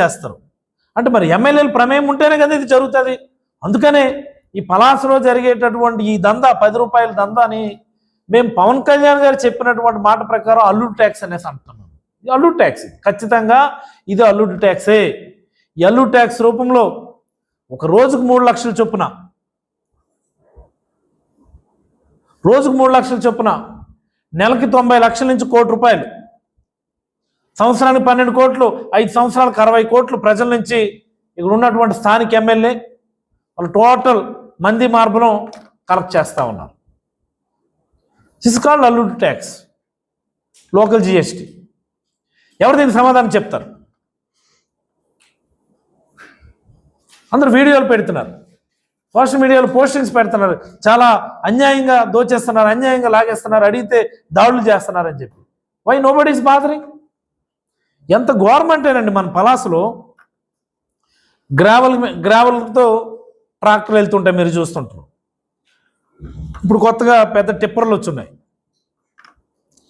చేస్తారు. అంటే మరి ఎమ్మెల్యేలు ప్రమేయం ఉంటేనే కదా ఇది జరుగుతుంది. అందుకనే ఈ పలాసలో జరిగేటటువంటి ఈ దందా 10 రూపాయల దందా అని మేము పవన్ కళ్యాణ్ గారు చెప్పినటువంటి మాట ప్రకారం అల్లుడు ట్యాక్స్ అనేసి అంటున్నాం. అల్లుడు ట్యాక్స్ ఖచ్చితంగా ఇది అల్లుడు ట్యాక్సే. ఈ అల్లుడు ట్యాక్స్ రూపంలో ఒక రోజుకు 3 లక్షల చొప్పున, నెలకి 90 లక్షల నుంచి 1 కోటి రూపాయలు, సంవత్సరానికి 12 కోట్లు, 5 సంవత్సరాలకు 60 కోట్లు ప్రజల నుంచి ఇక్కడ ఉన్నటువంటి స్థానిక ఎమ్మెల్యే వాళ్ళు టోటల్ మంది మార్పును కలెక్ట్ చేస్తూ ఉన్నారు. దిస్ కాల్డ్ అల్లుడు ట్యాక్స్, లోకల్ జిఎస్టీ. ఎవరు దీనికి సమాధానం చెప్తారు? అందరూ వీడియోలు పెడుతున్నారు, సోషల్ మీడియాలో పోస్టింగ్స్ పెడుతున్నారు, చాలా అన్యాయంగా దోచేస్తున్నారు, అన్యాయంగా లాగేస్తున్నారు, అడిగితే దాడులు చేస్తున్నారని చెప్పి. Why nobody is bothering? ఎంత గవర్నమెంటేనండి మన పలాసలో గ్రావెల్తో ట్రాక్టర్లు వెళ్తుంటాయి, మీరు చూస్తుంటారు. ఇప్పుడు కొత్తగా పెద్ద టిప్పర్లు వచ్చున్నాయి.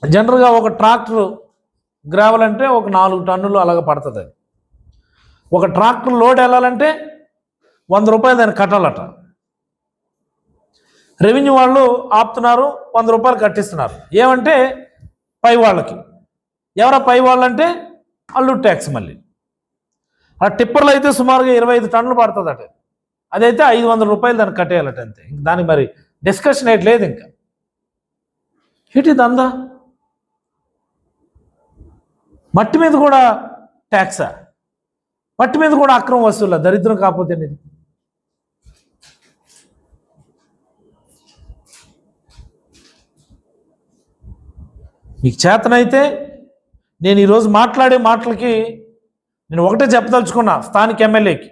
జనరల్గా ఒక ట్రాక్టర్ గ్రావెల్ అంటే ఒక 4 టన్నులు అలాగ పడుతుంది. అది ఒక ట్రాక్టర్ లోడ్ వెళ్ళాలంటే 100 రూపాయలు దాన్ని కట్టాలట. రెవెన్యూ వాళ్ళు ఆపుతున్నారు, 100 రూపాయలు కట్టిస్తున్నారు. ఏమంటే పై వాళ్ళకి. ఎవరా పై వాళ్ళంటే అల్లుడు ట్యాక్స్. మళ్ళీ ఆ టిప్పర్లు అయితే సుమారుగా 25 టన్నులు పడుతుందట. అదైతే 500 రూపాయలు దాన్ని కట్టేయాలట, అంతే. దానికి మరి డిస్కషన్ ఏంటి లేదు. ఇంకా ఏంటి దందా? మట్టి మీద కూడా ట్యాక్సా? మట్టి మీద కూడా అక్రమ వసూలా? దరిద్రం కాకపోతే ఇది. మీకు చేతనైతే నేను ఈరోజు మాట్లాడే మాటలకి నేను ఒకటే చెప్పదలుచుకున్నా స్థానిక ఎమ్మెల్యేకి,